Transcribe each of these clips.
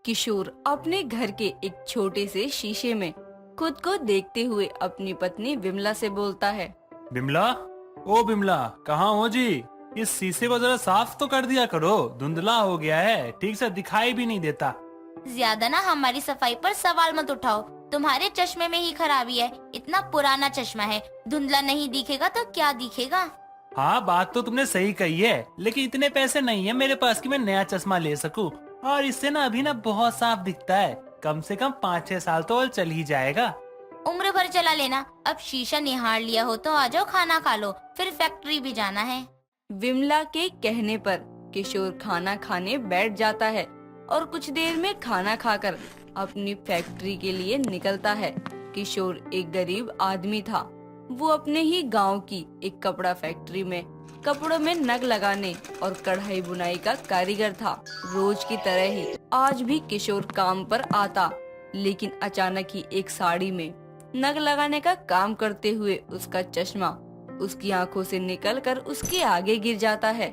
किशोर अपने घर के एक छोटे से शीशे में खुद को देखते हुए अपनी पत्नी विमला से बोलता है। बिमला, ओ बिमला, कहाँ हो जी? इस शीशे को जरा साफ तो कर दिया करो, धुंधला हो गया है, ठीक से दिखाई भी नहीं देता। ज्यादा ना हमारी सफाई पर सवाल मत उठाओ। तुम्हारे चश्मे में ही खराबी है। इतना पुराना चश्मा है, धुंधला नहीं दिखेगा तो क्या दिखेगा। हाँ, बात तो तुमने सही कही है, लेकिन इतने पैसे नहीं है मेरे पास कि मैं नया चश्मा ले सकूं। और इससे ना अभी ना बहुत साफ दिखता है। कम से कम 5-6 साल तो और चल ही जाएगा। उम्र भर चला लेना। अब शीशा निहार लिया हो तो आ जाओ, खाना खा लो, फिर फैक्ट्री भी जाना है। विमला के कहने पर किशोर खाना खाने बैठ जाता है और कुछ देर में खाना खाकर अपनी फैक्ट्री के लिए निकलता है। किशोर एक गरीब आदमी था। वो अपने ही गांव की एक कपड़ा फैक्ट्री में कपड़ों में नग लगाने और कढ़ाई बुनाई का कारीगर था। रोज की तरह ही आज भी किशोर काम पर आता, लेकिन अचानक ही एक साड़ी में नग लगाने का काम करते हुए उसका चश्मा उसकी आंखों से निकलकर उसके आगे गिर जाता है।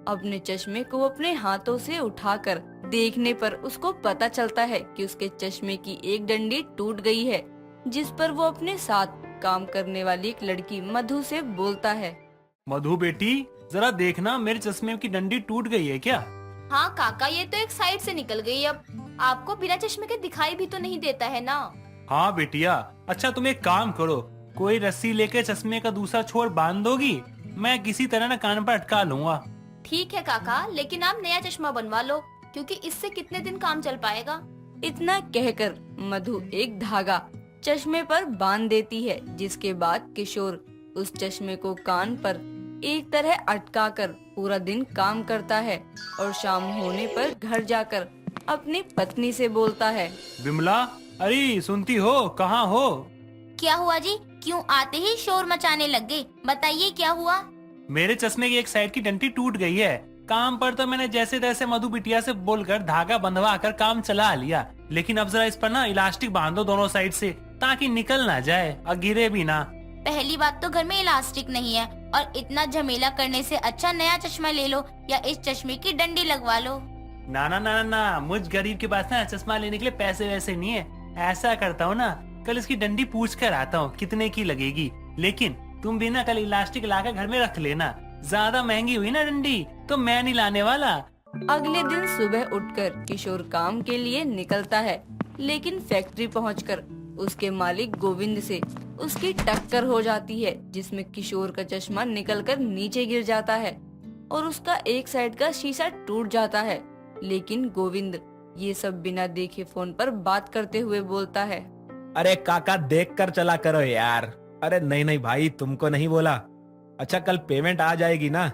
अपने चश्मे को अपने हाथों से उठाकर देखने पर उसको पता चलता है कि उसके चश्मे की एक डंडी टूट गई है, जिस पर वो अपने साथ काम करने वाली एक लड़की मधु से बोलता है। मधु बेटी, जरा देखना, मेरे चश्मे की डंडी टूट गई है क्या? हाँ काका, ये तो एक साइड से निकल गई। अब आपको बिना चश्मे के दिखाई भी तो नहीं देता है ना। हाँ बेटिया, अच्छा तुम एक काम करो, कोई रस्सी लेके चश्मे का दूसरा छोर बांध दोगी, मैं किसी तरह ना कान पर अटका लूंगा। ठीक है काका, लेकिन आप नया चश्मा बनवा लो, क्योंकि इससे कितने दिन काम चल पाएगा। इतना कहकर मधु एक धागा चश्मे पर बांध देती है, जिसके बाद किशोर उस चश्मे को कान पर एक तरह अटकाकर पूरा दिन काम करता है और शाम होने पर घर जाकर अपनी पत्नी से बोलता है। बिमला, अरे सुनती हो, कहाँ हो? क्या हुआ जी? क्यों आते ही शोर मचाने लग गए? बताइए क्या हुआ। मेरे चश्मे की एक साइड की डंडी टूट गई है। काम पर तो मैंने जैसे तैसे मधु बिटिया से बोलकर धागा बंधवा कर काम चला लिया, लेकिन अब जरा इस पर ना इलास्टिक बांध दो दोनों साइड से, ताकि निकल ना जाए और गिरे भी ना। पहली बात तो घर में इलास्टिक नहीं है, और इतना झमेला करने से अच्छा नया चश्मा ले लो या इस चश्मे की डंडी लगवा लो। ना ना ना ना, मुझ गरीब के पास ना चश्मा लेने के लिए पैसे वैसे नहीं है। ऐसा करता हूँ ना, कल इसकी डंडी पूछ कर आता हूँ कितने की लगेगी, लेकिन तुम भी ना कल इलास्टिक लाकर घर में रख लेना। ज्यादा महंगी हुई ना डंडी तो मैं नहीं लाने वाला। अगले दिन सुबह उठकर किशोर काम के लिए निकलता है, लेकिन फैक्ट्री पहुंचकर उसके मालिक गोविंद से उसकी टक्कर हो जाती है, जिसमें किशोर का चश्मा निकलकर नीचे गिर जाता है और उसका एक साइड का शीशा टूट जाता है। लेकिन गोविंद ये सब बिना देखे फोन पर बात करते हुए बोलता है। अरे काका, देख कर चला करो यार। अरे नहीं नहीं भाई, तुमको नहीं बोला। अच्छा, कल पेमेंट आ जाएगी ना?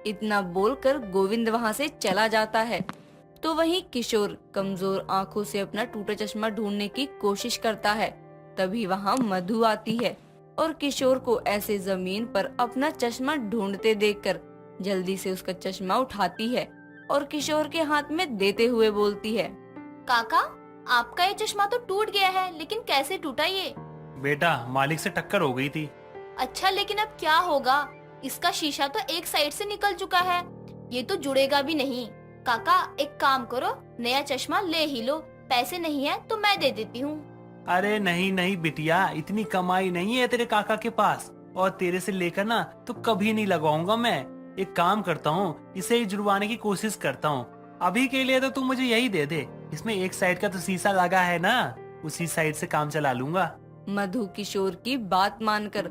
इतना बोलकर गोविंद वहाँ से चला जाता है, तो वहीं किशोर कमजोर आंखों से अपना टूटा चश्मा ढूंढने की कोशिश करता है। तभी वहाँ मधु आती है और किशोर को ऐसे जमीन पर अपना चश्मा ढूंढते देखकर जल्दी से उसका चश्मा उठाती है और किशोर के हाथ में देते हुए बोलती है। काका, आपका ये चश्मा तो टूट गया है, लेकिन कैसे टूटा ये? बेटा, मालिक से टक्कर हो गई थी। अच्छा, लेकिन अब क्या होगा? इसका शीशा तो एक साइड से निकल चुका है, ये तो जुड़ेगा भी नहीं। काका, एक काम करो, नया चश्मा ले ही लो। पैसे नहीं है तो मैं दे देती हूँ। अरे नहीं नहीं बिटिया, इतनी कमाई नहीं है तेरे काका के पास, और तेरे से लेकर ना तो कभी नहीं लगवाऊंगा मैं। एक काम करता हूँ, इसे ही जुड़वाने की कोशिश करता हूँ। अभी के लिए तो तू मुझे यही दे दे, इसमें एक साइड का तो शीशा लगा है ना, उसी साइड से काम चला लूंगा। मधु किशोर की बात मानकर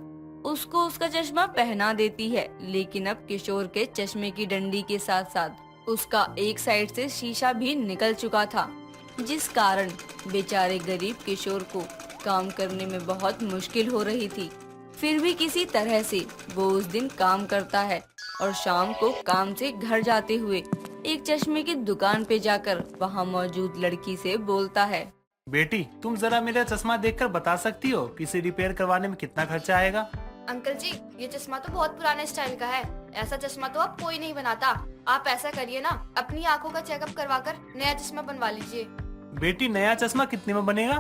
उसको उसका चश्मा पहना देती है, लेकिन अब किशोर के चश्मे की डंडी के साथ साथ उसका एक साइड से शीशा भी निकल चुका था, जिस कारण बेचारे गरीब किशोर को काम करने में बहुत मुश्किल हो रही थी। फिर भी किसी तरह से वो उस दिन काम करता है और शाम को काम से घर जाते हुए एक चश्मे की दुकान पे जाकर वहाँ मौजूद लड़की से बोलता है। बेटी, तुम जरा मेरा चश्मा देखकर बता सकती हो कि इसे रिपेयर करवाने में कितना खर्चा आएगा? अंकल जी, ये चश्मा तो बहुत पुराने स्टाइल का है। ऐसा चश्मा तो अब कोई नहीं बनाता। आप ऐसा करिए ना, अपनी आंखों का चेकअप करवाकर नया चश्मा बनवा लीजिए। बेटी, नया चश्मा कितने में बनेगा?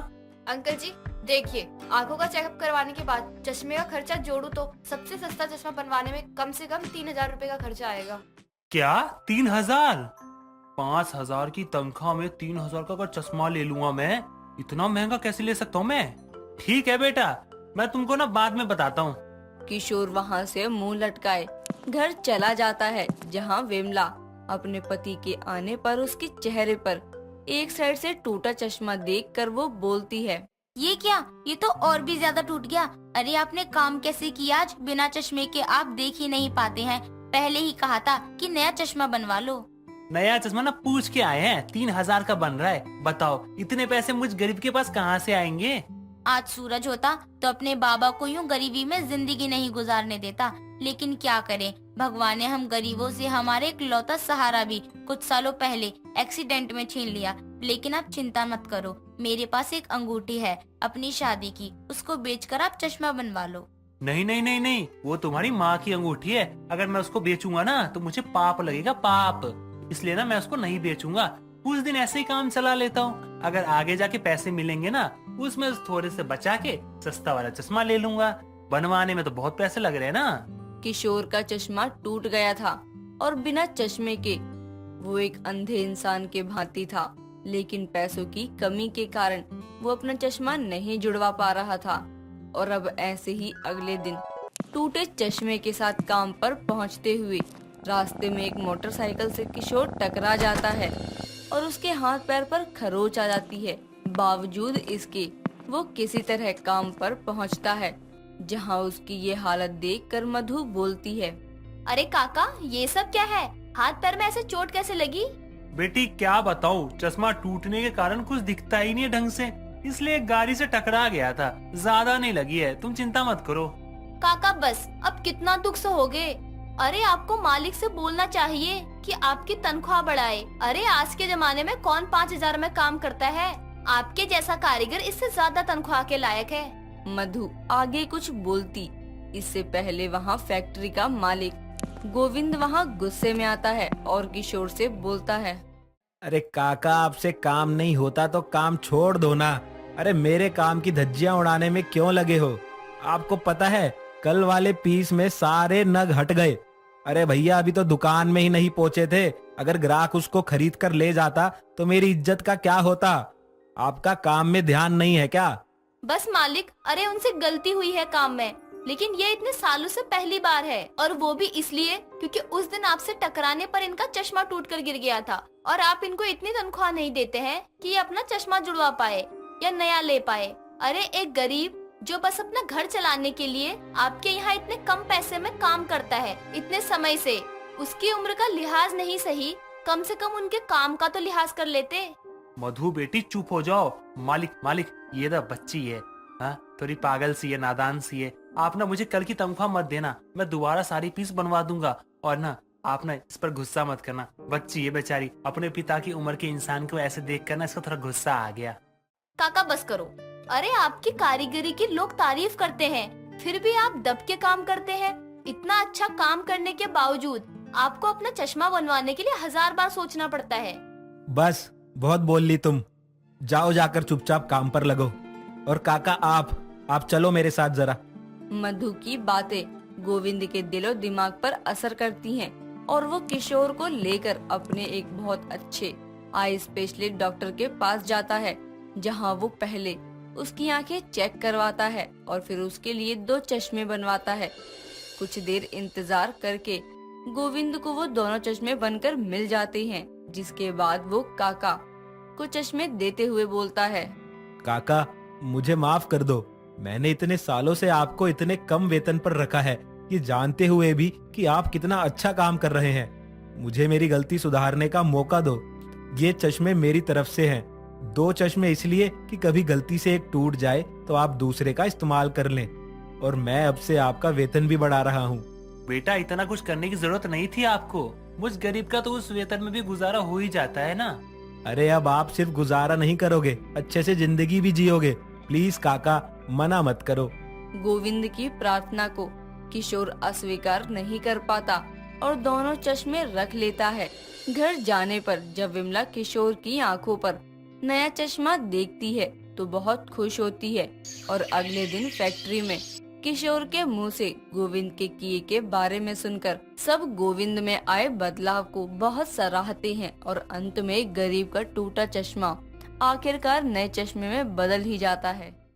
अंकल जी देखिए, आंखों का चेकअप करवाने के बाद चश्मे का खर्चा जोड़ू तो सबसे सस्ता चश्मा बनवाने में कम से कम 3,000 रूपए का खर्चा आएगा। क्या 3,000? 5,000 की तनख्वाह में 3,000 का अगर चश्मा ले लूंगा मैं, इतना महंगा कैसे ले सकता हूँ मैं? ठीक है बेटा, मैं तुमको ना बाद में बताता हूँ। किशोर वहाँ से मुंह लटकाए घर चला जाता है, जहाँ विमला अपने पति के आने पर उसके चेहरे पर एक साइड से टूटा चश्मा देखकर वो बोलती है, ये क्या, ये तो और भी ज्यादा टूट गया। अरे आपने काम कैसे किया आज, बिना चश्मे के आप देख ही नहीं पाते हैं। पहले ही कहा था कि नया चश्मा बनवा लो। नया चश्मा ना पूछ के आए हैं, 3,000 का बन रहा है। बताओ इतने पैसे मुझ गरीब के पास कहाँ से आएंगे? आज सूरज होता तो अपने बाबा को यूं गरीबी में जिंदगी नहीं गुजारने देता, लेकिन क्या करें, भगवान ने हम गरीबों से हमारे इकलौता सहारा भी कुछ सालों पहले एक्सीडेंट में छीन लिया। लेकिन आप चिंता मत करो, मेरे पास एक अंगूठी है अपनी शादी की, उसको बेचकर आप चश्मा बनवा लो। नहीं नहीं नहीं नहीं, वो तुम्हारी माँ की अंगूठी है। अगर मैं उसको बेचूंगा ना तो मुझे पाप लगेगा, पाप। इसलिए ना मैं उसको नहीं बेचूंगा, कुछ दिन ऐसे ही काम चला लेता हूँ। अगर आगे जाके पैसे मिलेंगे ना, उसमें थोड़े से बचा के सस्ता वाला चश्मा ले लूंगा। बनवाने में तो बहुत पैसे लग रहे हैं ना। किशोर का चश्मा टूट गया था और बिना चश्मे के वो एक अंधे इंसान के भांति था, लेकिन पैसों की कमी के कारण वो अपना चश्मा नहीं जुड़वा पा रहा था। और अब ऐसे ही अगले दिन टूटे चश्मे के साथ काम पर पहुंचते हुए रास्ते में एक मोटरसाइकिल से किशोर टकरा जाता है और उसके हाथ पैर पर खरोच आ जाती है। बावजूद इसके वो किसी तरह काम पर पहुंचता है, जहां उसकी ये हालत देखकर मधु बोलती है, अरे काका, ये सब क्या है? हाथ पैर में ऐसे चोट कैसे लगी? बेटी क्या बताऊं, चश्मा टूटने के कारण कुछ दिखता ही नहीं है ढंग से, इसलिए गाड़ी से टकरा गया था। ज्यादा नहीं लगी है, तुम चिंता मत करो। काका बस, अब कितना दुख सहोगे? अरे आपको मालिक से बोलना चाहिए कि आपकी तनख्वाह बढ़ाए। अरे आज के जमाने में कौन 5,000 में काम करता है? आपके जैसा कारीगर इससे ज्यादा तनख्वाह के लायक है। मधु आगे कुछ बोलती, इससे पहले वहाँ फैक्ट्री का मालिक गोविंद वहाँ गुस्से में आता है और किशोर से बोलता है, अरे काका, आपसे काम नहीं होता तो काम छोड़ दो ना। अरे मेरे काम की धज्जियां उड़ाने में क्यों लगे हो? आपको पता है कल वाले पीस में सारे नग हट गए। अरे भैया, अभी तो दुकान में ही नहीं पहुंचे थे। अगर ग्राहक उसको खरीद कर ले जाता तो मेरी इज्जत का क्या होता? आपका काम में ध्यान नहीं है क्या? बस मालिक, अरे उनसे गलती हुई है काम में, लेकिन ये इतने सालों से पहली बार है, और वो भी इसलिए क्योंकि उस दिन आपसे टकराने पर इनका चश्मा टूटकर गिर गया था और आप इनको इतनी तनख्वाह नहीं देते हैं कि ये अपना चश्मा जुड़वा पाए या नया ले पाए। अरे एक गरीब जो बस अपना घर चलाने के लिए आपके यहाँ इतने कम पैसे में काम करता है इतने समय से, उसकी उम्र का लिहाज नहीं सही, कम से कम उनके काम का तो लिहाज कर लेते। मधु बेटी चुप हो जाओ। मालिक मालिक, ये ना बच्ची है, हाँ थोड़ी पागल सी है, नादान सी है। आप ना मुझे कल की तनख्वाह मत देना, मैं दोबारा सारी पीस बनवा दूंगा। और ना आप ना इस पर गुस्सा मत करना, बच्ची है बेचारी। अपने पिता की उम्र के इंसान को ऐसे देख कर ना इसको थोड़ा गुस्सा आ गया। काका बस करो। अरे आपकी कारीगरी की लोग तारीफ करते हैं, फिर भी आप दब के काम करते हैं। इतना अच्छा काम करने के बावजूद आपको अपना चश्मा बनवाने के लिए 1000 बार सोचना पड़ता है। बस बहुत बोल ली तुम, जाओ जाकर चुपचाप काम पर लगो। और काका आप चलो मेरे साथ जरा। मधु की बातें गोविंद के दिलो दिमाग पर असर करती हैं और वो किशोर को लेकर अपने एक बहुत अच्छे आई स्पेशलिस्ट डॉक्टर के पास जाता है, जहां वो पहले उसकी आंखें चेक करवाता है और फिर उसके लिए 2 चश्मे बनवाता है। कुछ देर इंतजार करके गोविंद को वो दोनों चश्मे बनकर मिल जाते हैं, जिसके बाद वो काका को चश्मे देते हुए बोलता है, काका मुझे माफ कर दो, मैंने इतने सालों से आपको इतने कम वेतन पर रखा है, ये जानते हुए भी कि आप कितना अच्छा काम कर रहे हैं। मुझे मेरी गलती सुधारने का मौका दो। ये चश्मे मेरी तरफ से हैं। 2 चश्मे इसलिए कि कभी गलती से एक टूट जाए तो आप दूसरे का इस्तेमाल कर लें, और मैं अब से आपका वेतन भी बढ़ा रहा हूँ। बेटा इतना कुछ करने की जरूरत नहीं थी आपको, मुझ गरीब का तो उस वेतन में भी गुजारा हो ही जाता है ना। अरे अब आप सिर्फ गुजारा नहीं करोगे, अच्छे से जिंदगी भी जियोगे। प्लीज काका, मना मत करो। गोविंद की प्रार्थना को किशोर अस्वीकार नहीं कर पाता और दोनों चश्मे रख लेता है। घर जाने पर जब विमला किशोर की आंखों पर नया चश्मा देखती है तो बहुत खुश होती है और अगले दिन फैक्ट्री में किशोर के मुंह से गोविंद के किए के बारे में सुनकर सब गोविंद में आए बदलाव को बहुत सराहते हैं और अंत में गरीब का टूटा चश्मा आखिरकार नए चश्मे में बदल ही जाता है।